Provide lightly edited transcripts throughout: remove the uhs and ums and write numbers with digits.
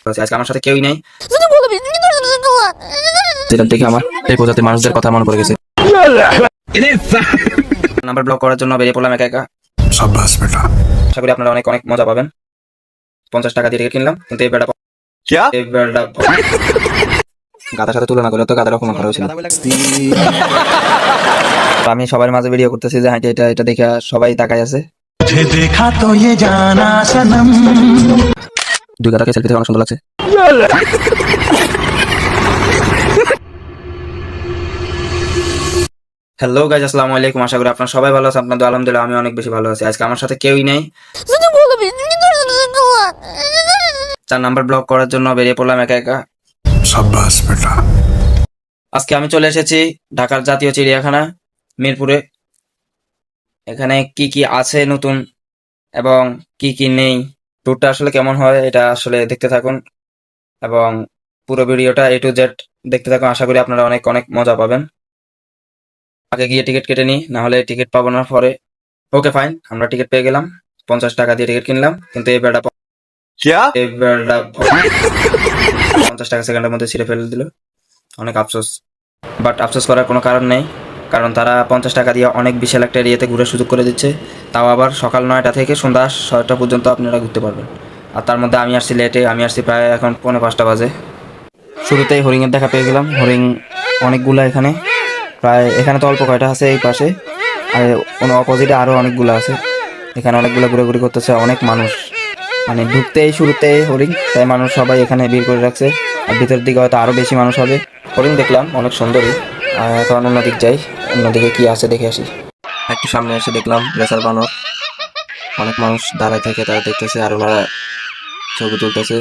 আজকে আমার সাথে কেউই নেই, যেটা দেখে আমার এই প্রজাতির মানুষদের কথা মনে পড়ে গেছে। নাম্বার ব্লক করার জন্য বেরিয়ে পড়লাম একা একা। शाबाश बेटा। আশা করি আপনারা অনেক অনেক মজা পাবেন। 50 টাকা দিয়ে টিকিট কিনলাম, কিন্তু এই বেড়াটা গাদার সাথে তুলনা করে তো গাদার অপমান করা হয়েছিল। তো আমি সবার মাঝে ভিডিও করতেছি যে হাঁটে এটা এটা দেখে সবাই তাকাই আছে। देखा तो ये जाना सनम। দুই গাদাকে সেলফি থেকে অনেক সুন্দর লাগছে। হ্যালো গাইজ, আসসালামু আলাইকুম। আশা করি আপনারা সবাই ভালো আছেন। আপনাদের আলহামদুলিল্লাহ আমি অনেক বেশি ভালো আছি। আজকে আমার সাথে কেউই নেই। 4 নাম্বার ব্লক করার জন্য বেরিয়ে পড়লাম একা একা। शाबाश बेटा। আজকে আমি চলে এসেছি ঢাকার জাতীয় চিড়িয়াখানা মিরপুরে। এখানে কি কি আছে নতুন এবং কি কি নেই, ট্যুরটা আসলে কেমন হয় এটা আসলে দেখতে থাকুন এবং পুরো ভিডিওটা A to Z দেখতে থাকুন। আশা করি আপনারা অনেক অনেক মজা পাবেন। আগে গিয়ে টিকিট কেটে নিই, না হলে টিকিট পাবো না পরে। ওকে ফাইন, আমরা টিকিট পেয়ে গেলাম। 50 টাকা দিয়ে টিকিট কিনলাম, কিন্তু এই বেড়া 50 টাকা সেকেন্ডের মধ্যে ছিঁড়ে ফেলে দিল। অনেক আফসোস, বাট আফসোস করার কোনো কারণ নেই, কারণ তারা 50 টাকা দিয়ে অনেক বিশাল একটা এরিয়াতে ঘুরে সুযোগ করে দিচ্ছে। তাও আবার সকাল 9টা থেকে সন্ধ্যা 6টা পর্যন্ত আপনারা ঘুরতে পারবেন। আর তার মধ্যে আমি আসছি লেটে, আমি আসছি প্রায় এখন 4:45 বাজে। শুরুতেই হরিণের দেখা পেয়ে গেলাম। হরিণ অনেকগুলা এখানে, প্রায় এখানে তো অল্প কয়টা আছে এই পাশে, আর কোনো অপোজিটে আরও অনেকগুলো আছে। এখানে অনেকগুলো ঘুরাঘুরি করতেছে, অনেক মানুষ। মানে ঢুকতেই শুরুতেই হরিণ, তাই মানুষ সবাই এখানে ভিড় করে রাখছে। আর ভিতরের দিকে হয়তো আরও বেশি মানুষ হবে। হরিণ দেখলাম অনেক সুন্দরী। আর এখন অন্যদিক যাই, অন্যদিকে কি আছে দেখে আসি। একটু সামনে এসে দেখলাম রেসার বানর। অনেক মানুষ দাঁড়ায় থেকে তারা দেখতেছে, আর ওনারা ছবি তুলতেছে।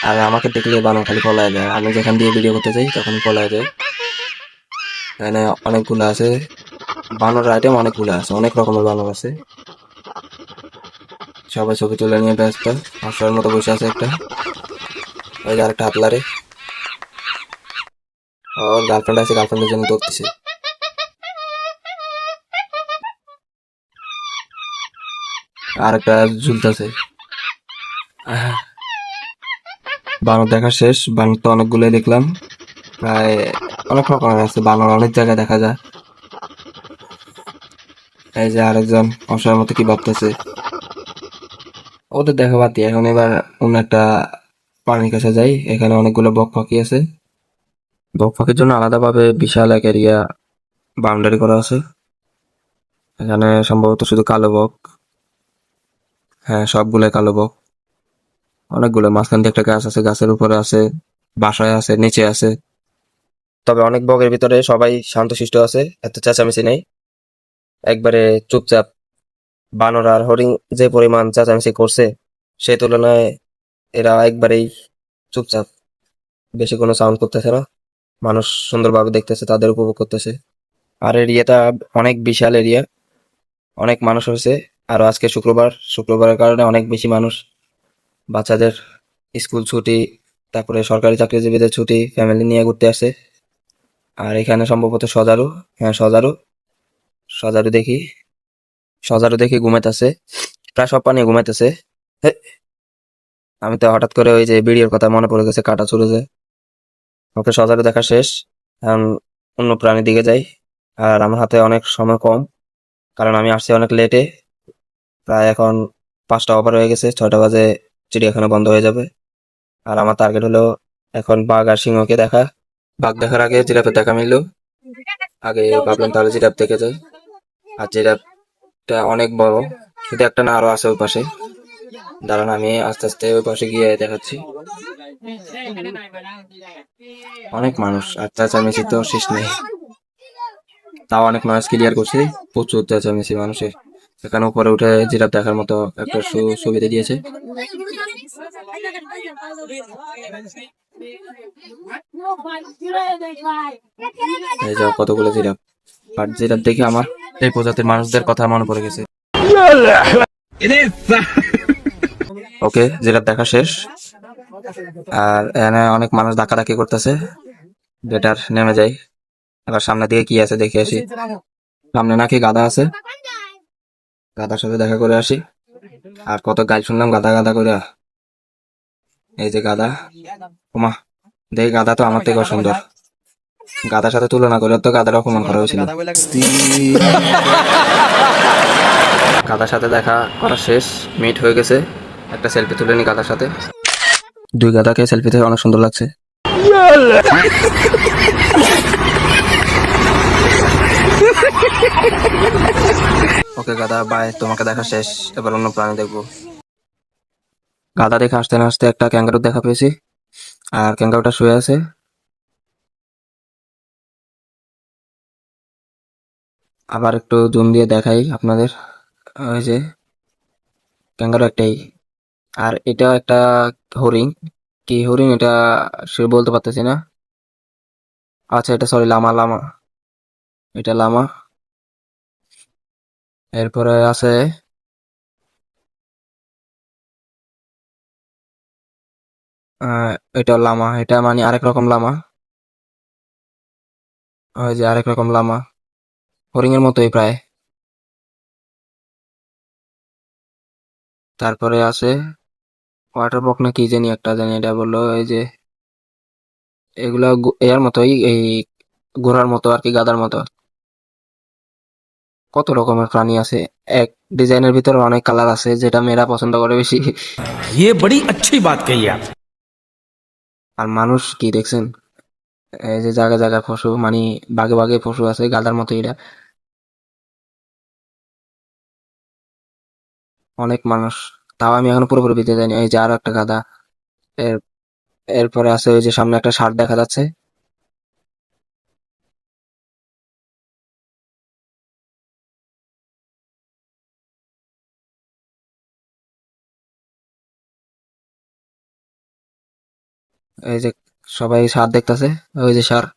আর আমাকে দেখলে বানর খালি পলায় যায়। আমি যেখান দিয়ে ভিডিও করতে যাই তখনই পলায় যায়। এখানে অনেকগুলো আছে বানর আইটেম, অনেকগুলো আছে, অনেক রকমের বানর আছে। সবাই ছবি তুলে নিয়ে ব্যস্ত। হাঁসের মতো বসে আছে একটা, ওই যে আরেকটা হাতলারে। ওর গার্লফ্রেন্ড আছে, গার্লফ্রেন্ডের জন্য দৌড়তেছে। আর একটা ঝুলতেছে। বানর দেখা শেষ। বানর তো অনেকগুলোই দেখলাম, প্রায় অনেক রকমের আছে বানর, অনেক জায়গায় দেখা যায়। এই যে আরেকজন অসহায়ের মতো কি ভাবতেছে। ওদের দেখা বাদ দিয়ে এখন এবার অন্য একটা পানির কাছে যাই। এখানে অনেকগুলো বক পাখি আছে। বক পাখির জন্য আলাদাভাবে বিশাল এক এরিয়া বাউন্ডারি করা আছে। এখানে সম্ভবত শুধু কালো বক। হ্যাঁ, সবগুলো কালো বক। অনেকগুলো, মাঝখান দিয়ে একটা গাছ আছে, গাছের উপরে আছে, বাসায় আছে, নিচে আছে। তবে অনেক বকের ভিতরে সবাই শান্তশিষ্ট আছে, এত চেঁচামেচি নেই, একবারে চুপচাপ। বানর আর হরিণ যে পরিমাণ চেঁচামেচি করছে সেই তুলনায় এরা একবারেই চুপচাপ, বেশি কোনো সাউন্ড করতেছে না। মানুষ সুন্দরভাবে দেখতেছে, তাদের উপভোগ করতেছে। আর এরিয়াটা অনেক বিশাল এরিয়া, অনেক মানুষ হয়েছে। আর আজকে শুক্রবার, শুক্রবারের কারণে অনেক বেশি মানুষ। বাচ্চাদের স্কুল ছুটি, তারপরে সরকারি চাকরিজীবীদের ছুটি, ফ্যামিলি নিয়ে ঘুরতে আসে। আর এখানে সম্ভবত সজারু, হ্যাঁ সজারু, সজারু দেখি, সজারু দেখি ঘুমাইতেছে। প্রায় সব পানি ঘুমাইতেছে। হে, আমি তো হঠাৎ করে ওই যে ভিডিওর কথা মনে পড়ে গেছে, কাটা ছুড়ে যায়। ওকে, সজারু দেখা শেষ। এখন অন্য প্রাণীর দিকে যাই। আর আমার হাতে অনেক সময় কম, কারণ আমি আসছি অনেক লেটে। প্রায় এখন 5টা ওভার হয়ে গেছে, 6টা বাজে চিড়িয়াখানা বন্ধ হয়ে যাবে। আর আমার টার্গেট হলো এখন বাঘ আর সিংহকে দেখা। বাঘ দেখার আগে জিরাফের দেখা মিলল। আগে ভাবলাম তাহলে জিরাফ দেখে যাই। আর জিরাফটা অনেক বড়, শুধু একটা না, আরো আছে ওই পাশে। দাঁড়ান, আমি আস্তে আস্তে ওই পাশে গিয়ে দেখাচ্ছি। অনেক মানুষ, আর চেঁচামেচি তো শেষ নেই। তাও অনেক নয়েজ ক্লিয়ার করছে, প্রচুর চেঁচামেচি মানুষের। এখানে উপরে উঠে জিরাফ দেখার মতো একটা সুবিধা দিয়েছে। এই যাও কতগুলো জিরাফ। আর জিরাফ দেখে আমার এই প্রজাতির মানুষদের কথা মনে পড়ে গেছে। ওকে, জিরাফ দেখা শেষ। আর এখানে অনেক মানুষ ধাক্কাধাক্কি করতেছে। বেটার নেমে যাই। এবার সামনে দিকে কি আছে দেখে আসি। সামনে নাকি গাধা আছে, গাধার সাথে দেখা করে আসি। আর কত গাল শুনলাম গাধা গাধা করে। এই যে গাধা, ওমা দেখ গাধা তো আমার থেকেও সুন্দর। গাধার সাথে তুলনা করে তো গাধার অপমান করা হয়েছিল। গাধার সাথে দেখা করা শেষ, মিট হয়ে গেছে। একটা সেলফি তুলে নি গাধার সাথে। দুই গাধাকে সেলফিতে অনেক সুন্দর লাগছে। ওকে গাধা বাই, তোমাকে দেখা শেষ, এবার অন্য প্রাণী দেখবো। গাধা দেখে আসতে না আসতে একটা ক্যাঙ্গারু দেখা পেয়েছি, আর ক্যাঙ্গারুটা শুয়ে আছে। আবার একটু জুম দিয়ে দেখাই আপনাদের, ওই যে ক্যাঙ্গারু একটাই। আর এটা একটা হরিণ, কি হরিণ এটা সে বলতে পারতেছি না। আচ্ছা এটা সরি লামা, লামা, এটা লামা। এরপরে আছে আহ, এটা লামা, এটা মানে আরেক রকম লামা। ওই যে আরেক রকম লামা, হরিণের মতোই প্রায়। তারপরে আছে ওয়াটার বক না কি জানি একটা, জানি এটা বললো এই যে এগুলা এর মতোই, এই ঘোড়ার মতো আর কি, গাধার মতো। কত রকমের প্রাণী আছে, এক ডিজাইনের ভিতরে অনেক কালার আছে, যেটা মেয়েরা পছন্দ করে বেশি। ये बड़ी अच्छी बात कही आप। আর মানুষ কি দেখছেন, এই যে জায়গা জায়গায় পশু, মানে বাগে বাগে পশু আছে গাধার মতো। এটা অনেক মানুষ, তাও আমি এখনো পুরোপুরি ভিতরে যাইনি। এই যে আরো একটা গাধা। এর এরপরে আছে ওই যে সামনে একটা ষাঁড় দেখা যাচ্ছে। এই যে সবাই ষাঁড় দেখতেছে, ওই যে ষাঁড়,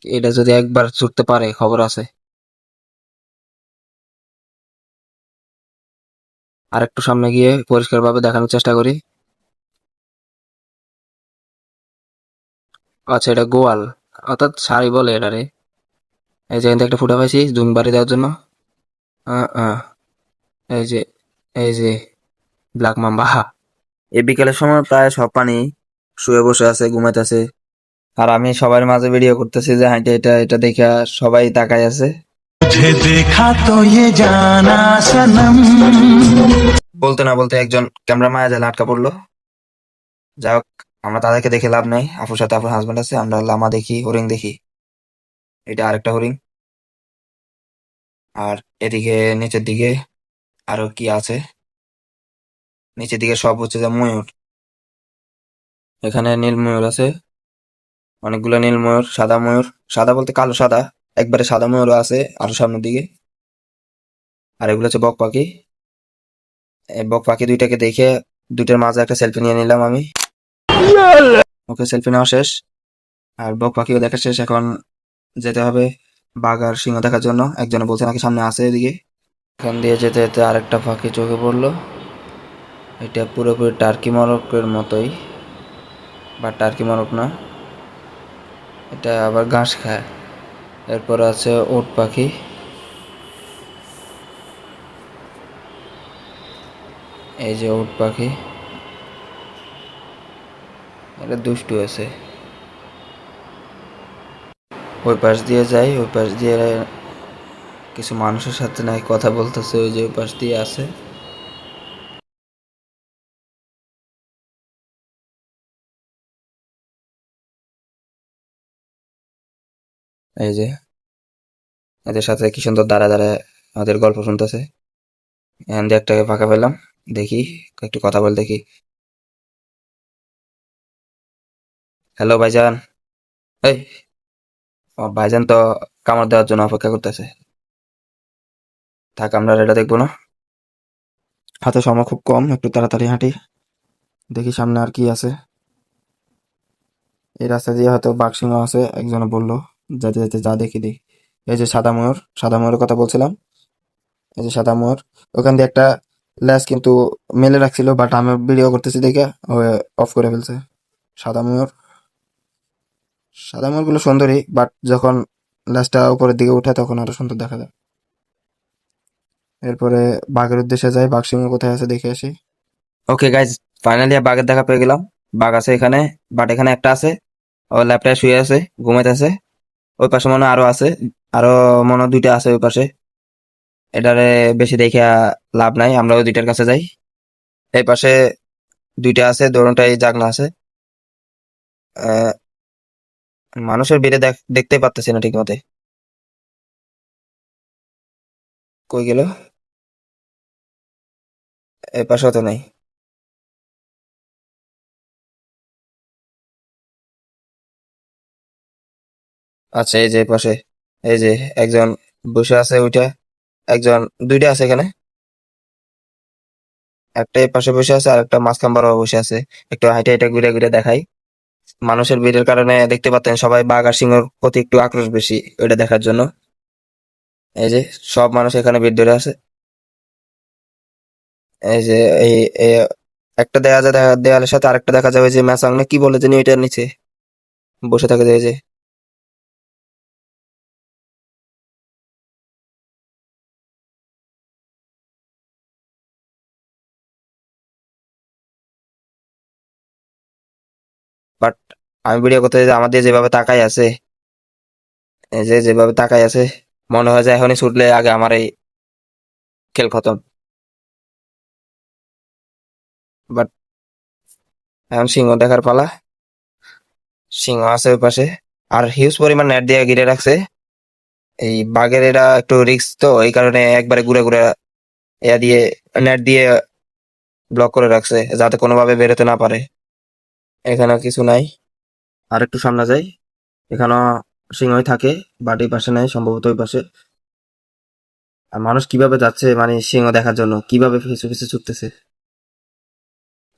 এটা যদি একবার ছুটতে পারে খবর আছে। আর একটু সামনে গিয়ে পরিষ্কার ভাবে দেখানোর চেষ্টা করি। আচ্ছা এটা গোয়াল, অর্থাৎ ষাঁড়ই বলে এটারে। এই যে এখান থেকে একটা ফুটা পাইছি জুম বাড়ি দেওয়ার জন্য। আহ, আহ, এই যে এই যে ব্ল্যাক মাম্বা। এই বিকেলের সময় প্রায় সব প্রাণী শুয়ে বসে আছে, ঘুমাইতেছে। আর আমি সবার মাঝে ভিডিও করতেছি যে হাঁটে, এটা এটা দেখে সবাই তাকায় আছে। तुझे देखा तो ये जाना सनम। বলতে না বলতে একজন ক্যামেরা মায়া জালে আটকা পড়লো। যাই হোক, আমরা তাদেরকে দেখে লাভ নাই। আপুর সাথে আপুর হাজবেন্ড আছে, আমরা লামা দেখি, হরিণ দেখি। এটা আরেকটা হরিণ। আর এদিকে নিচের দিকে আরো কি আছে, নিচের দিকে সব হচ্ছে যে ময়ূর। এখানে নীল ময়ূর আছে, অনেকগুলো নীল ময়ূর, সাদা ময়ূর, সাদা বলতে কালো সাদা, একবারে সাদা ময়ূরও আছে আরো সামনের দিকে। আর এগুলো হচ্ছে বক পাখি। এই বক পাখি দুইটাকে দেখে দুইটার মাঝে একটা সেলফি নিয়ে নিলাম আমি। ওকে সেলফি নেওয়া শেষ, আর বক পাখিও দেখা শেষ। এখন যেতে হবে বাঘ আর সিংহ দেখার জন্য। একজনে বলছে নাকি সামনে আছে এদিকে। এখান দিয়ে যেতে যেতে আরেকটা পাখি চোখে পড়লো। এটা পুরোপুরি টার্কি মরকের মতোই, বা টার্কি মরক না, এটা আবার ঘাস খায়। এরপর আছে উট পাখি। এই যে উট পাখি, এটা দুষ্টু আছে। ওই পাশ দিয়ে যাই, ওই পাশ দিয়ে কিছু মানুষের সাথে নাই কথা বলতেছে, ওই যে ওই পাশ দিয়ে আছে। এই যে এদের সাথে কি সুন্দর দাঁড়া দাঁড়ায় আমাদের গল্প শুনতেছে। এখান দিয়ে একটাকে ফাঁকা পেলাম, দেখি একটু কথা বল দেখি। হ্যালো ভাইজান। এই, ও ভাইজান তো কামড় দেওয়ার জন্য অপেক্ষা করতেছে। থাক, আমরা আর এটা দেখবো না। হাতে সময় খুব কম, একটু তাড়াতাড়ি হাঁটি, দেখি সামনে আর কি আছে। এই রাস্তা দিয়ে হয়তো বাঘ সিংহ আছে, একজনে বললো। যেতে যেতে যা দেখি দেখি। এই যে সাদা ময়ূর, সাদা ময়ূরের কথা বলছিলাম। এই যে সাদা ময়ূর, ওখান দিয়ে একটা ল্যাস কিন্তু মেলে রাখছিল, বাট আমি ভিডিও করতেছি দেখে ও অফ করে ফেলছে। সাদা ময়ূর, সাদা ময়ূর গুলো সুন্দরী, বাট যখন ল্যাসটা উপরের দিকে উঠে তখন আরো সুন্দর দেখা যায়। এরপরে বাঘের উদ্দেশ্যে যাই, বাঘ সিংহ কোথায় আছে দেখে আসি। ওকে গাইজ, ফাইনালি বাঘের দেখা পেয়ে গেলাম। বাঘ আছে এখানে, বাট এখানে একটা আছে, ও ল্যাপটায় শুয়ে আছে, ঘুমাইতেছে। ওই পাশে মনে হয় আরো আছে, আরো মনে হয় দুইটা আছে ওই পাশে। এটারে বেশি দেখে লাভ নাই, আমরা ওই দুইটার কাছে যাই। এই পাশে দুইটা আছে, দোনোটাই জাগনা আছে। আহ, মানুষের ভিড়ে দেখতে পারতেছি না ঠিক মতে, কই গেল? এই পাশেও তো নাই। আচ্ছা, এই যে এই পাশে, এই যে একজন বসে আছে ওইটা, একজন, দুইটা আছে এখানে। একটা এই পাশে বসে আছে আর একটা মাঝখান বরাবর বসে আছে। একটু হাইটে হাইটে ঘুরে ঘুরে দেখাই। মানুষের ভিড়ের কারণে দেখতে পাচ্ছেন সবাই বাঘ আর সিংহের প্রতি একটু আক্রোশ বেশি ওইটা দেখার জন্য। এই যে সব মানুষ এখানে ভিড় ধরে আছে। এই যে এই এই একটা দেখা যায়, দেয়ালের সাথে আরেকটা দেখা যাবে যে ম্যাচাং না কি বলে জানি এটার নিচে বসে থাকে যে এই যে। বাট আমি ভিডিও করতে যে আমাদের যেভাবে তাকাই আছে, এই যে যেভাবে তাকাই আছে, মনে হয় যে এখনই ছুটলে আগে আমার এই খেল খতম। বাট এখন সিংহ দেখার পালা। সিংহ আছে ওই পাশে, আর হিউজ পরিমাণ নেট দিয়ে ঘিরে রাখছে। এই বাঘের এরা একটু রিস্ক, তো এই কারণে একবারে ঘুরে ঘুরে এয়া দিয়ে, নেট দিয়ে ব্লক করে রাখছে যাতে কোনোভাবে বেরোতে না পারে। এখানে কিছু নাই। আর একটু সামনে যাই, এখানেও সিংহই থাকে, বাট এই পাশে নাই, সম্ভবত ওই পাশে। আর মানুষ কিভাবে যাচ্ছে মানে সিংহ দেখার জন্য, কিভাবে পিছু পিছু ছুটতেছে।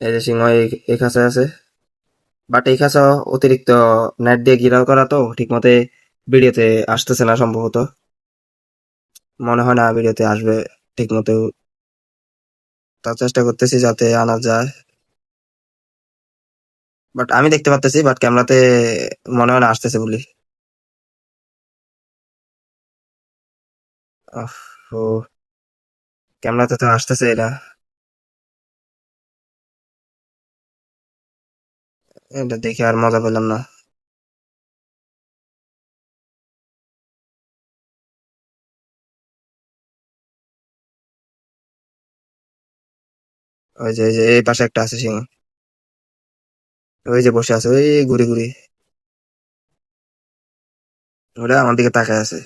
এই যে সিংহ এই কাছে আছে, বাট এই কাছে অতিরিক্ত নেট দিয়ে ঘেরাও করা, তো ঠিক মতে ভিডিওতে আসতেছে না সম্ভবত। মনে হয় না ভিডিওতে আসবে ঠিক মতো। তার চেষ্টা করতেছি যাতে আনা যায়, বাট আমি দেখতে পাচ্তেছি, বাট ক্যামেরাতে মনে হয় না আসতেছে বলি। ও, ক্যামেরাতে তো আসতেছে এটা। এটা দেখে আর মজা পেলাম না। ওই যে এই যে এই পাশে একটা আছে সিংহ, ওই যে বসে আছে ওই ঘুরে ঘুরে, ওটা আমার দিকে তাকায় আছে।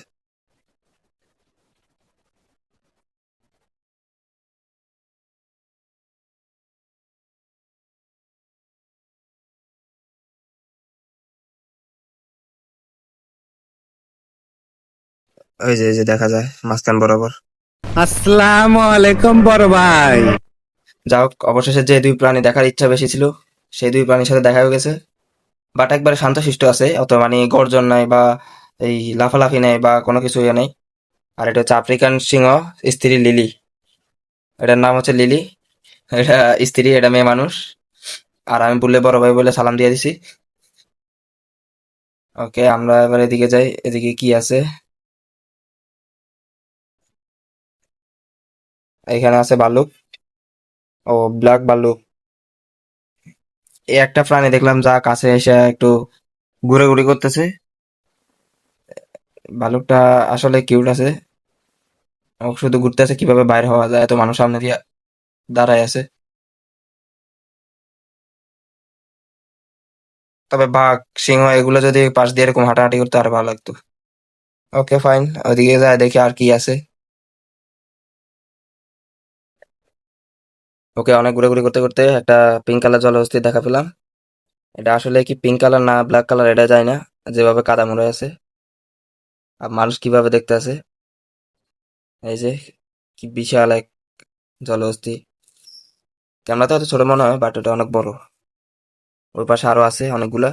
ওই যে এই যে দেখা যায় মাঝখান বরাবর। अस्सलाम वालेकुम बड़ भाई। যা হোক, অবশেষে যে দুই প্রাণী দেখার ইচ্ছা বেশি ছিল, সেই দুই প্রাণীর সাথে দেখা হয়ে গেছে। বাট একবারে শান্তশিষ্ট আছে, অত মানে গর্জন নাই বা এই লাফালাফি নাই বা কোনো কিছু ইয়ে নেই। আর এটা হচ্ছে আফ্রিকান সিংহ, স্ত্রী লিলি। এটার নাম হচ্ছে লিলি। এটা স্ত্রী, এটা মেয়ে মানুষ। আর আমি বললে বড় ভাই বলে সালাম দিয়ে দিছি। ওকে, আমরা এবার এদিকে যাই, এদিকে কি আছে। এখানে আছে ভাল্লুক, ও ব্ল্যাক ভাল্লুক। এই একটা প্রাণী দেখলাম যা কাছে এসে একটু ঘুরে করতেছে। ভাল্লুকটা আসলে কিউট আছে। ও শুধু ঘুরতে আছে কিভাবে বাইরে হওয়া যায়, এত মানুষ সামনে দিয়ে দাঁড়ায় আছে। তবে বাঘ, সিংহ এগুলো যদি পাশ দিয়ে এরকম হাঁটাহাঁটি করতে আরো ভালো লাগতো। ওকে ফাইন, ওদিকে যায় দেখি আর কি আছে। ওকে, অনেক ঘুরে করতে করতে একটা পিঙ্ক কালার জলহস্তী দেখা পেলাম। এটা আসলে কি পিঙ্ক কালার না ব্ল্যাক কালার এটা যায় না, যেভাবে কাদা মরে আছে। আর মানুষ কিভাবে দেখতে আছে, এই যে কি বিশাল এক জলহস্তী। ক্যামেরাতে হয়তো ছোট মনে হয়, বাট এটা অনেক বড়। ওই পাশে আরো আছে অনেকগুলা।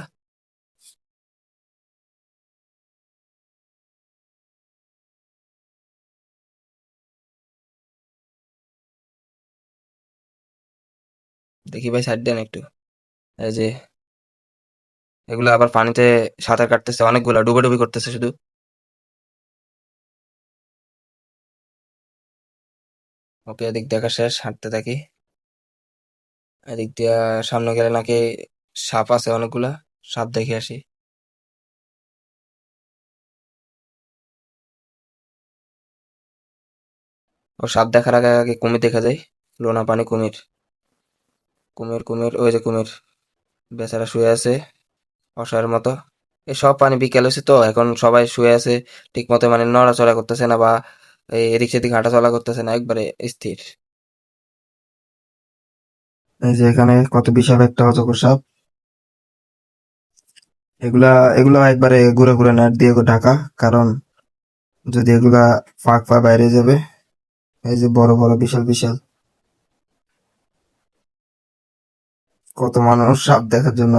দেখি ভাই, সাইড দেন একটু। এই যে এগুলো আবার পানিতে সাঁতার কাটতেছে, অনেকগুলা ডুবাডুবি করতেছে শুধু। ওকে, এদিক দেখা শেষ, হাঁটতে থাকি। এদিক দিয়া সামনে গেলে নাকি সাপ আছে অনেকগুলা, সাপ দেখে আসি। ও সাপ দেখার আগে আগে কুমির দেখা যায়, লোনা পানি কুমির। কুমির কুমির, ওই যে কুমির, বেচারা শুয়ে আছে অসহায়ের মতো। এই সব পানি বিকেল হয়েছে তো এখন সবাই শুয়ে আছে, ঠিক মতো মানে নড়াচড়া করতেছে না বা এই এদিক সেদিক হাঁটা চলা করতেছে না, একবারে স্থির। এই যে এখানে কত বিশাল একটা অজগর সাপ। এগুলা এগুলা একবারে ঘুরে ঘুরে নেট দিয়ে ঢাকা, কারণ যদি এগুলা ফাঁক পা বাইরে যাবে। এই যে বড় বড় বিশাল বিশাল, কত মানুষ সাপ দেখার জন্য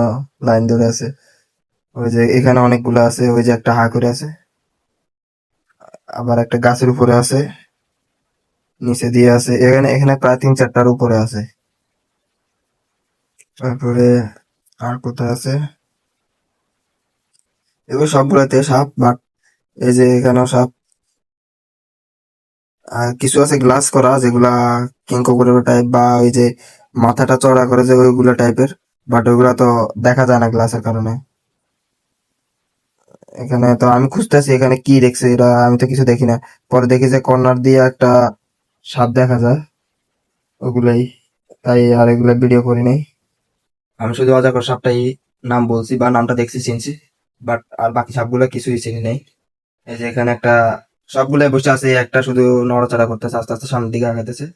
লাইন ধরে আছে। ওই যে এখানে অনেকগুলো আছে, ওই যে একটা হা করে আছে, আবার একটা গাছের উপরে আছে, নিচে দিয়ে আছে, এখানে এখানে প্রায় 3-4টার উপরে আছে। তারপরে আর কোথায় আছে, এগুলো সবগুলোতে সাপ, বাট এই যে এখানেও সাপ। আর কিছু আছে গ্লাস করা, যেগুলা কিংকোকোরের টাইপ, বা ওই যে মাথাটা চড়া করে যে ওইগুলা টাইপের, বাট ওইগুলা তো দেখা যায় না গ্লাসের কারণে। এখানে তো আমি খুঁজতেছি এখানে কি দেখছে এরা, আমি তো কিছু দেখি না। পরে দেখি যে কর্নার দিয়ে একটা সাপ দেখা যায়, ওগুলাই, তাই আর এগুলা ভিডিও করি নাই। আমি শুধু অজগর সাপটাই নাম বলছি বা নামটা দেখছি চিনছি, বাট আর বাকি সাপগুলো কিছুই চিনি নাই। এই যে এখানে একটা, সবগুলাই বসে আছে, একটা শুধু নড়াচড়া করতেছে, আস্তে আস্তে সামনের দিকে আগাইতেছে,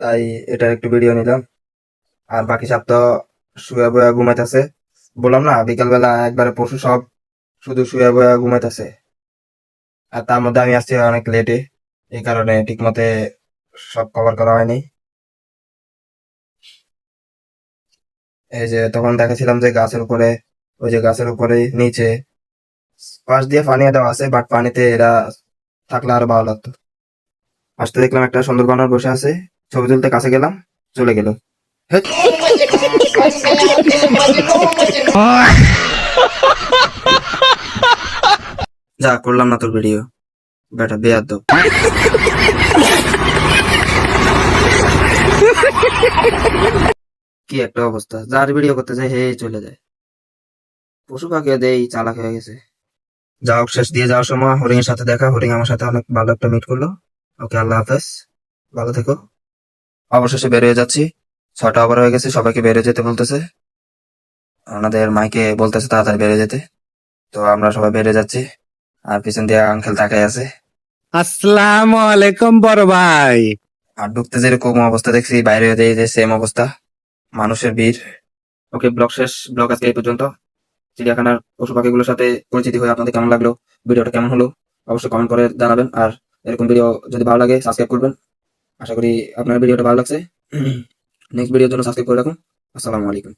তাই এটার একটু ভিডিও নিলাম। আর বাকি সাপ তো শুয়ে বয়ে ঘুমাইতেছে, বললাম না বিকাল বেলা একবারে পশু সব শুধু শুয়ে বয়ে ঘুমাইতেছে। আর তার মধ্যে আমি আসছি অনেক লেটে, এই কারণে ঠিক মতে সব কভার করা হয়নি। এই যে তখন দেখেছিলাম যে গাছের উপরে, ওই যে গাছের উপরে নিচে পাশ দিয়ে পানি দেওয়া আছে, বাট পানিতে এরা থাকলে আরো ভালো লাগতো। আসতে দেখলাম একটা সুন্দর বানর বসে আছে, ছবি তুলতে কাছে গেলাম, চলে গেল। হেৎ, যা করলাম না তোর ভিডিও, বেটা বেয়াদব। কি একটা অবস্থা, যার ভিডিও করতে যায় হে চলে যায়। পশু পাখি দেই চালাক হয়ে গেছে। যা হোক, শেষ দিয়ে যাওয়ার সময় হরিং এর সাথে দেখা, হরিং আমার সাথে অনেক ভালো একটা মিট করলো। ওকে, আল্লাহ হাফেজ, ভালো থেকো। অবশেষে বের হয়ে যাচ্ছি, 6টা ওভার হয়ে গেছে, সবাইকে বের হয়ে যেতে বলতেছে, ওনাদের মাইকে বলতেছে তাড়াতাড়ি বের হয়ে যেতে। তো আমরা সবাই বের হয়ে যাচ্ছি, আর পিছন দিয়ে আঙ্কেল তাকাই আছে। আসসালামু আলাইকুম বড় ভাই। আর ঢুকতে যেরকম অবস্থা দেখছি, বাইরে হয়ে যে সেম অবস্থা, মানুষের ভিড়। ওকে, ব্লগ শেষ, ব্লগ আজকে এই পর্যন্ত। চিড়িয়াখানার পশু পাখিগুলোর সাথে পরিচিতি হয়ে আপনাদের কেমন লাগলো, ভিডিওটা কেমন হলো, অবশ্যই কমেন্ট করে জানাবেন। আর এরকম ভিডিও যদি ভালো লাগে সাবস্ক্রাইব করবেন। আশা করি আপনার ভিডিওটা ভালো লাগছে। নেক্সট ভিডিওর জন্য সাবস্ক্রাইব করে রাখুন। আসসালামু আলাইকুম।